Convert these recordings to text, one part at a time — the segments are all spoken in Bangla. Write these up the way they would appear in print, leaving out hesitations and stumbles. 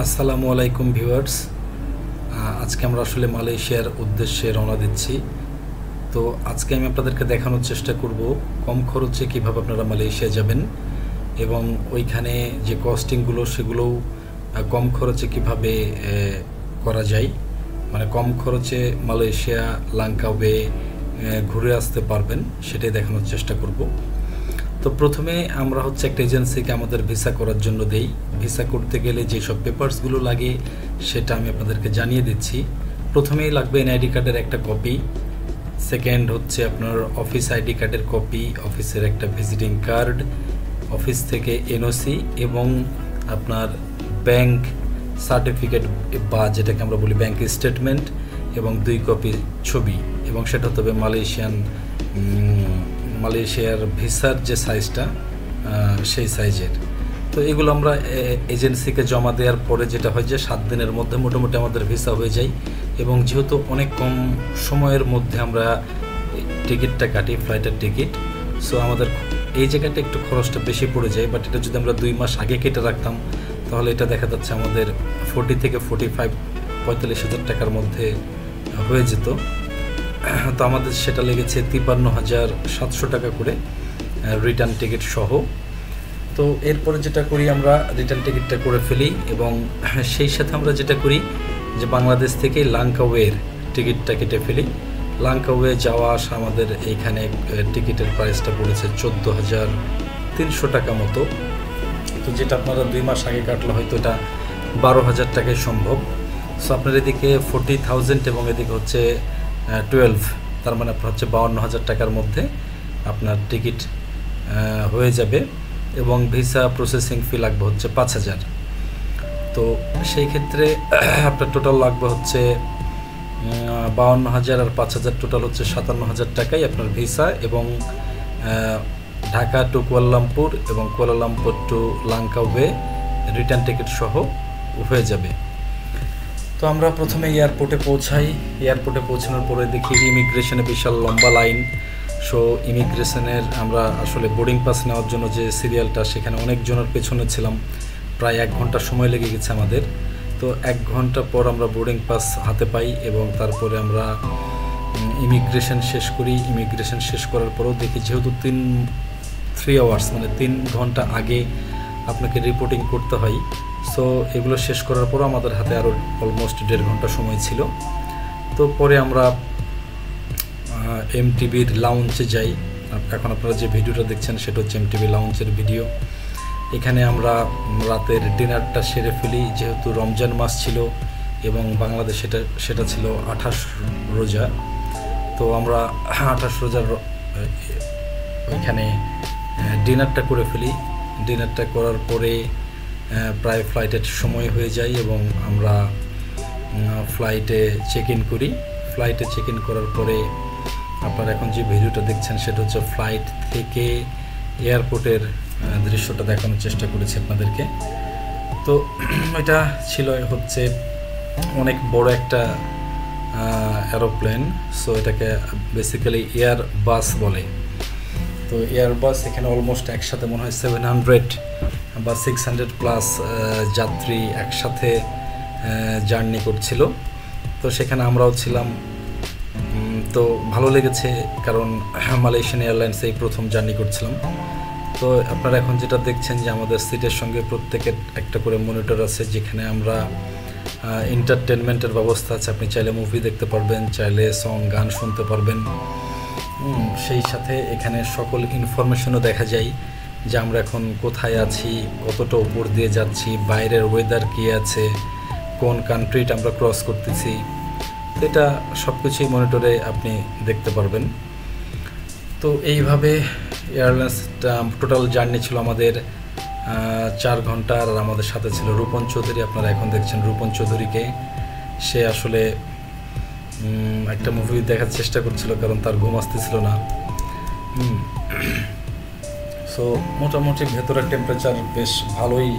আসসালামু আলাইকুম ভিউয়ার্স। আজকে আমরা আসলে মালয়েশিয়ার উদ্দেশ্যে রওনা দিচ্ছি। তো আজকে আমি আপনাদেরকে দেখানোর চেষ্টা করব কম খরচে কিভাবে আপনারা মালয়েশিয়া যাবেন এবং ওইখানে যে কস্টিংগুলো সেগুলোও কম খরচে কিভাবে করা যায়, মানে কম খরচে মালয়েশিয়া লাংকাওয়ে ঘুরে আসতে পারবেন সেটাই দেখানোর চেষ্টা করব। তো প্রথমে আমরা একটা এজেন্সিকে আমাদের ভিসা করার জন্য দেই। ভিসা করতে গেলে যেসব পেপারসগুলো লাগে সেটা আমি আপনাদেরকে জানিয়ে দিচ্ছি। প্রথমেই লাগবে এনআইডি কার্ডের একটা কপি, সেকেন্ড হচ্ছে আপনার অফিস আইডি কার্ডের কপি, অফিসের একটা ভিজিটিং কার্ড, অফিস থেকে এনওসি এবং আপনার ব্যাংক সার্টিফিকেট বা যেটাকে আমরা বলি ব্যাংক স্টেটমেন্ট এবং 2 কপি ছবি, এবং সেটা হতে হবে মালয়েশিয়ার ভিসার যে সাইজটা সেই সাইজের। তো এগুলো আমরা এজেন্সিকে জমা দেওয়ার পরে যেটা হয় যে 7 দিনের মধ্যে মোটামুটি আমাদের ভিসা হয়ে যায়, এবং যেহেতু অনেক কম সময়ের মধ্যে আমরা টিকিটটা কাটি, ফ্লাইটের টিকিট, সো আমাদের এই জায়গাটা একটু খরচটা বেশি পড়ে যায়। বাট এটা যদি আমরা 2 মাস আগে কেটে রাখতাম তাহলে এটা দেখা যাচ্ছে আমাদের 40 থেকে 45 হাজার টাকার মধ্যে হয়ে যেত। তো আমাদের সেটা লেগেছে 53,700 টাকা করে রিটার্ন টিকিট সহ। তো এরপরে যেটা করি আমরা রিটার্ন টিকিটটা করে ফেলি, এবং সেই সাথে আমরা যেটা করি যে বাংলাদেশ থেকে লাংকাওয়ের টিকিটটা কেটে ফেলি। লাংকাওয়ে যাওয়া আসা আমাদের এইখানে টিকিটের প্রাইসটা পড়েছে 14,300 টাকা মতো। তো যেটা আপনারা 2 মাস আগে কাটলে হয়তো এটা 12,000 টাকায় সম্ভব। সো আপনার এদিকে 40,000 এবং এদিকে হচ্ছে 12, তার মানে আপনার হচ্ছে 52,000 টাকার মধ্যে আপনার টিকিট হয়ে যাবে, এবং ভিসা প্রসেসিং ফি লাগবে হচ্ছে 5,000। তো সেই ক্ষেত্রে আপনার টোটাল লাগবে হচ্ছে 52,000 আর 5,000, টোটাল হচ্ছে 57,000 টাকায় আপনার ভিসা এবং ঢাকা টু কুয়ালালামপুর এবং কুয়ালালামপুর টু লাংকাওয়ে রিটার্ন টিকিট সহ হয়ে যাবে। তো আমরা প্রথমে এয়ারপোর্টে পৌঁছাই। এয়ারপোর্টে পৌঁছানোর পরে দেখি ইমিগ্রেশনে বিশাল লম্বা লাইন। সো ইমিগ্রেশনের আমরা আসলে বোর্ডিং পাস নেওয়ার জন্য যে সিরিয়ালটা, সেখানে অনেকজনের পেছনে ছিলাম, প্রায় 1 ঘন্টা সময় লেগে গেছে আমাদের। তো 1 ঘন্টা পর আমরা বোর্ডিং পাস হাতে পাই এবং তারপরে আমরা ইমিগ্রেশন শেষ করি। ইমিগ্রেশন শেষ করার পরেও দেখি যেহেতু 3 আওয়ার্স মানে 3 ঘন্টা আগে আপনাকে রিপোর্টিং করতে হয়, সো এগুলো শেষ করার পরও আমাদের হাতে আরও অলমোস্ট 1.5 ঘন্টা সময় ছিল। তো পরে আমরা এমটিভির লাউঞ্জে যাই। এখন আপনারা যে ভিডিওটা দেখছেন সেটা হচ্ছে এমটিভি লাউঞ্জের ভিডিও। এখানে আমরা রাতের ডিনারটা সেরে ফেলি, যেহেতু রমজান মাস ছিল এবং বাংলাদেশে সেটা ছিল 28 রোজা। তো আমরা 28 রোজার ওইখানে ডিনারটা করে ফেলি। ডিনারটা করার পরে প্রায় ফ্লাইটের সময় হয়ে যায় এবং আমরা ফ্লাইটে চেক ইন করি। ফ্লাইটে চেক ইন করার পরে আপনারা এখন যে ভিডিওটা দেখছেন সেটা হচ্ছে ফ্লাইট থেকে এয়ারপোর্টের দৃশ্যটা দেখানোর চেষ্টা করেছি আপনাদেরকে। তো এটা ছিল হচ্ছে অনেক বড় একটা এরোপ্লেন, সো এটাকে বেসিক্যালি এয়ার বাস বলে। তো এয়ার বাস এখানে অলমোস্ট একসাথে মনে হয় 700 বা 600 প্লাস যাত্রী একসাথে জার্নি করছিল। তো সেখানে আমরাও ছিলাম। তো ভালো লেগেছে, কারণ মালয়েশিয়ান এয়ারলাইন্সে এই প্রথম জার্নি করছিলাম। তো আপনারা এখন যেটা দেখছেন যে আমাদের সিটের সঙ্গে প্রত্যেকের একটা করে মনিটর আছে, যেখানে আমরা এন্টারটেনমেন্টের ব্যবস্থা আছে। আপনি চাইলে মুভি দেখতে পারবেন, চাইলে গান শুনতে পারবেন। সেই সাথে এখানে সকল ইনফরমেশনও দেখা যায় যে আমরা এখন কোথায় আছি, কতটা উপর দিয়ে যাচ্ছি, বাইরের ওয়েদার কী আছে, কোন কান্ট্রিটা আমরা ক্রস করতেছি। এটা সব কিছুই মনিটরে আপনি দেখতে পারবেন। তো এইভাবে এয়ারলাইন্সটা টোটাল জার্নি ছিল আমাদের 4 ঘন্টা। আর আমাদের সাথে ছিল রূপন চৌধুরী। আপনারা এখন দেখছেন রূপন চৌধুরীকে। সে আসলে একটা মুভি দেখার চেষ্টা করছিল, কারণ তার ঘুম আসতেছিল না। সো মোটামুটি ভেতরের টেম্পারেচার বেশ ভালোই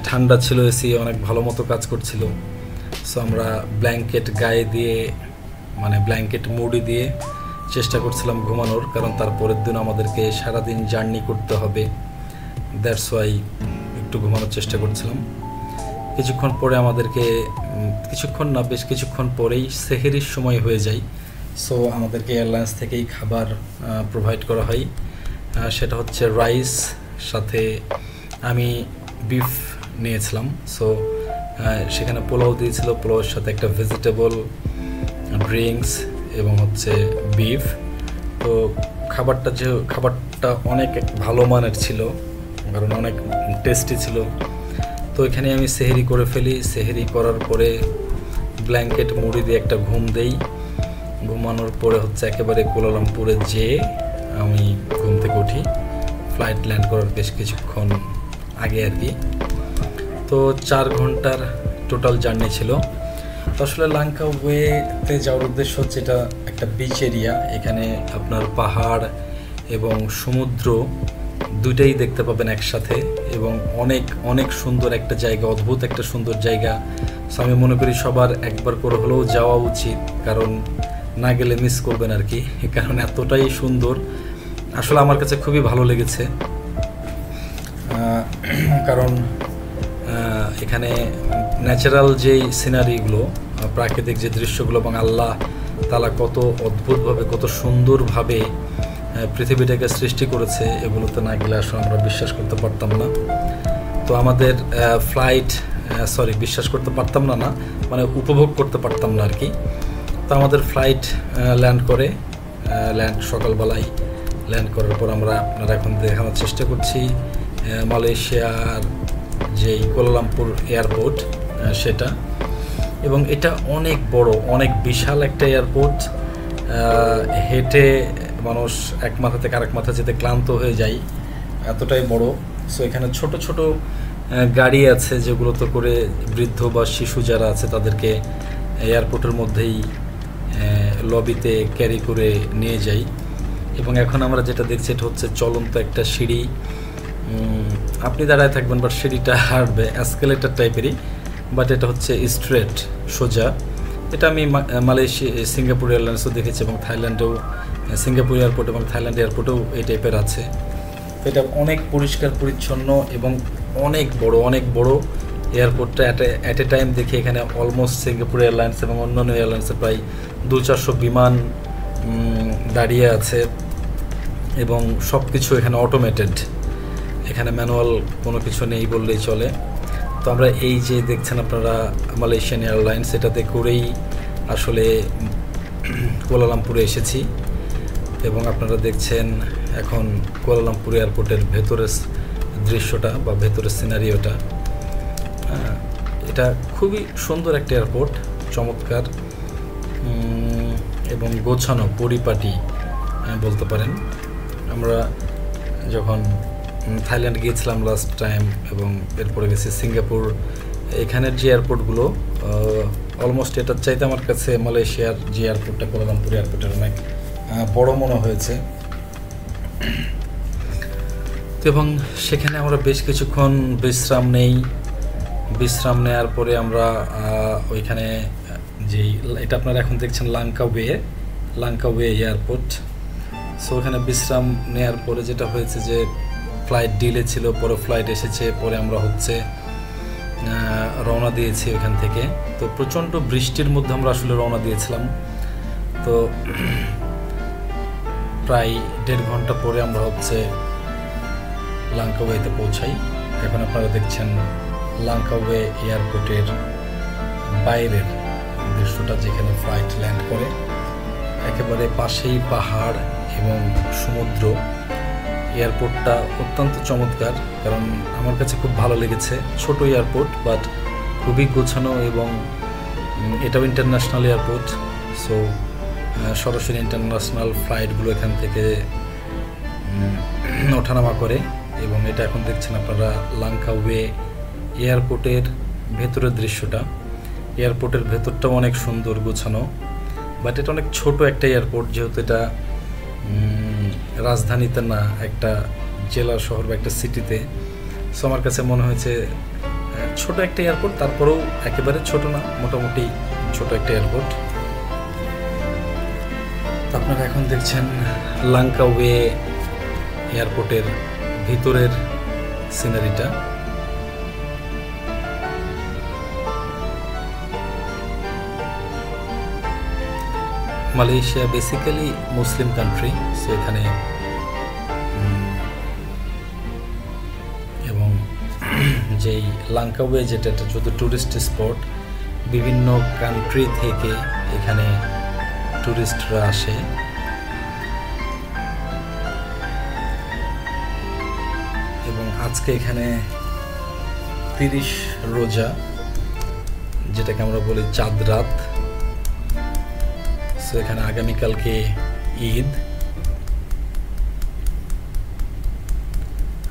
ঠান্ডা ছিল, এসি অনেক ভালো মতো কাজ করছিল। সো আমরা ব্ল্যাঙ্কেট গায়ে দিয়ে, মানে ব্ল্যাঙ্কেট মুড়ি দিয়ে চেষ্টা করছিলাম ঘুমানোর, কারণ তারপরের দিন আমাদেরকে সারাদিন জার্নি করতে হবে। দ্যাটস ওয়াই একটু ঘুমানোর চেষ্টা করছিলাম। কিছুক্ষণ পরে আমাদেরকে কিছুক্ষণ না বেশ কিছুক্ষণ পরেই সেহেরির সময় হয়ে যায়। সো আমাদেরকে এয়ারলাইন্স থেকেই খাবার প্রোভাইড করা হয়। সেটা হচ্ছে রাইস, সাথে আমি বিফ নিয়েছিলাম। সো সেখানে পোলাও দিয়েছিল, পোলাওয়ের সাথে একটা ভেজিটেবল, ড্রিঙ্কস এবং হচ্ছে বিফ। তো খাবারটা অনেক ভালো মানের ছিল, কারণ অনেক টেস্টি ছিল। তো এখানে আমি সেহেরি করে ফেলি। সেহেরি করার পরে ব্ল্যাঙ্কেট মুড়ি দিয়ে একটা ঘুম দেই। ঘুমানোর পরে হচ্ছে একেবারে কুয়ালালামপুরে যেয়ে আমি ঘুম থেকে উঠি ফ্লাইট ল্যান্ড করার বেশ কিছুক্ষণ আগে আর কি। তো 4 ঘন্টার টোটাল জার্নি ছিল। তো আসলে লাঙ্কাওয়েতে যাওয়ার উদ্দেশ্য হচ্ছে এটা একটা বিচ এরিয়া। এখানে আপনার পাহাড় এবং সমুদ্র দুইটাই দেখতে পাবেন একসাথে, এবং অনেক অনেক সুন্দর একটা জায়গা, অদ্ভুত একটা সুন্দর জায়গা। সো আমি মনে করি সবার একবার করে হলেও যাওয়া উচিত, কারণ না গেলে মিস করবেন আর কি, কারণ এতটাই সুন্দর। আসলে আমার কাছে খুবই ভালো লেগেছে, কারণ এখানে ন্যাচারাল যেই সিনারিগুলো, প্রাকৃতিক যে দৃশ্যগুলো, এবং আল্লাহ তাআলা কত অদ্ভুতভাবে, কত সুন্দরভাবে পৃথিবীটাকে সৃষ্টি করেছে, এগুলোতে না গেলে আসলে আমরা বিশ্বাস করতে পারতাম না। তো আমাদের বিশ্বাস করতে পারতাম না, মানে উপভোগ করতে পারতাম না আর কি। তো আমাদের ফ্লাইট সকালবেলায় ল্যান্ড করার পর আপনারা এখন দেখানোর চেষ্টা করছি মালয়েশিয়ার যেই কুয়ালালামপুর এয়ারপোর্ট সেটা। এবং এটা অনেক বড়, অনেক বিশাল একটা এয়ারপোর্ট। হেঁটে মানুষ এক মাথা থেকে আরেক মাথা যেতে ক্লান্ত হয়ে যায়, এতটাই বড়। সো এখানে ছোট ছোট গাড়ি আছে, যেগুলোতে করে বৃদ্ধ বা শিশু যারা আছে তাদেরকে এয়ারপোর্টের মধ্যেই লবিতে ক্যারি করে নিয়ে যাই। এবং এখন আমরা যেটা দেখছি এটা হচ্ছে চলন্ত একটা সিঁড়ি। আপনি দাঁড়ায় থাকবেন, বাট সিঁড়িটা হাঁটবে, অ্যাসকেলেটার টাইপেরই, বাট এটা হচ্ছে স্ট্রেট, সোজা। এটা আমি সিঙ্গাপুর এয়ারলাইন্সও দেখেছি, এবং থাইল্যান্ডেও, সিঙ্গাপুর এয়ারপোর্ট এবং থাইল্যান্ড এয়ারপোর্টেও এই টাইপের আছে। এটা অনেক পরিষ্কার পরিচ্ছন্ন এবং অনেক বড় এয়ারপোর্টটা। অ্যাট এ টাইম দেখি এখানে অলমোস্ট সিঙ্গাপুর এয়ারলাইন্স এবং অন্যান্য এয়ারলাইন্সের প্রায় 200-400 বিমান দাঁড়িয়ে আছে, এবং সব কিছু এখানে অটোমেটেড। এখানে ম্যানুয়াল কোনো কিছু নেই বললেই চলে। তো আমরা এই যে দেখছেন আপনারা মালয়েশিয়ান এয়ারলাইন্স, এটাতে করেই আসলে কুয়ালালামপুরে এসেছি। এবং আপনারা দেখছেন এখন কুয়ালালামপুর এয়ারপোর্টের ভেতরের দৃশ্যটা বা ভেতরের সিনারিওটা। এটা খুবই সুন্দর একটা এয়ারপোর্ট, চমৎকার এবং গোছানো, পরিপাটি বলতে পারেন। আমরা যখন থাইল্যান্ড গিয়েছিলাম লাস্ট টাইম, এবং এরপরে গেছি সিঙ্গাপুর, এখানের যে এয়ারপোর্টগুলো অলমোস্ট এটার চাইতে আমার কাছে মালয়েশিয়ার যে এয়ারপোর্টটা, কুয়ালালামপুর এয়ারপোর্টের অনেক বড় মনে হয়েছে। এবং সেখানে আমরা বেশ কিছুক্ষণ বিশ্রাম নেওয়ার পরে আমরা ওইখানে এটা আপনারা এখন দেখছেন লাঙ্কাওয়ে এয়ারপোর্ট। সো ওখানে বিশ্রাম নেওয়ার পরে যেটা হয়েছে যে ফ্লাইট ডিলে ছিল, পরে ফ্লাইট এসেছে, পরে আমরা হচ্ছে রওনা দিয়েছি ওখান থেকে। তো প্রচণ্ড বৃষ্টির মধ্যে আমরা আসলে রওনা দিয়েছিলাম। তো প্রায় 1.5 ঘন্টা পরে আমরা হচ্ছে লাঙ্কাওয়েতে পৌঁছাই। এখন আপনারা দেখছেন লাঙ্কাওয়ে এয়ারপোর্টের বাইরের দৃশ্যটা, যেখানে ফ্লাইট ল্যান্ড করে। একেবারে পাশেই পাহাড় এবং সমুদ্র। এয়ারপোর্টটা অত্যন্ত চমৎকার, কারণ আমার কাছে খুব ভালো লেগেছে। ছোট এয়ারপোর্ট, বাট খুবই গোছানো, এবং এটাও ইন্টারন্যাশনাল এয়ারপোর্ট। সো সরাসরি ইন্টারন্যাশনাল ফ্লাইটগুলো এখান থেকে ওঠানামা করে। এবং এটা এখন দেখছেন আপনারা লাঙ্কাওয়ে এয়ারপোর্টের ভেতরের দৃশ্যটা। এয়ারপোর্টের ভেতরটাও অনেক সুন্দর, গোছানো, বাট এটা অনেক ছোট একটা এয়ারপোর্ট, যেহেতু এটা রাজধানীতে না, একটা জেলা শহর বা একটা সিটিতে। সো আমার কাছে মনে হয়েছে ছোট একটা এয়ারপোর্ট, তারপরেও একেবারে ছোট না, মোটামুটি ছোট একটা এয়ারপোর্ট। আপনারা এখন দেখছেন লাঙ্কাওয়ে এয়ারপোর্টের ভিতরের সিনারিটা। Malaysia basically Muslim country, so এখানে এবং যেই লাংকাওয়ে যেটা শুধু ট্যুরিস্ট স্পট, বিভিন্ন কান্ট্রি থেকে এখানে ট্যুরিস্টরা আসে। এবং আজকে এখানে 30 রোজা, যেটাকে আমরা বলি চাঁদ রাত। সো এখানে আগামীকালকে ঈদ।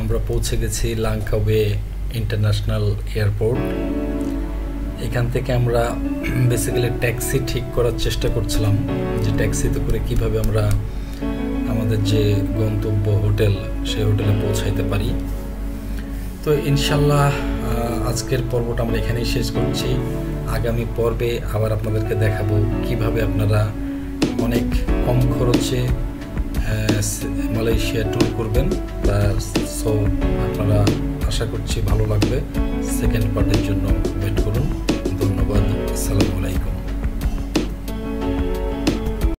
আমরা পৌঁছে গেছি লাংকাওয়ে ইন্টারন্যাশনাল এয়ারপোর্ট। এখান থেকে আমরা বেসিক্যালি ট্যাক্সি ঠিক করার চেষ্টা করছিলাম, যে ট্যাক্সিতে করে কিভাবে আমরা আমাদের যে গন্তব্য হোটেল, সেই হোটেলে পৌঁছাইতে পারি। তো ইনশাল্লাহ আজকের পর্বটা আমরা এখানেই শেষ করছি। আগামী পর্বে আবার আপনাদেরকে দেখাবো কিভাবে আপনারা অনেক কম খরচে মালয়েশিয়া ট্যুর করবেন। সো আপনারা আশা করছি ভালো লাগবে। সেকেন্ড পার্টের জন্য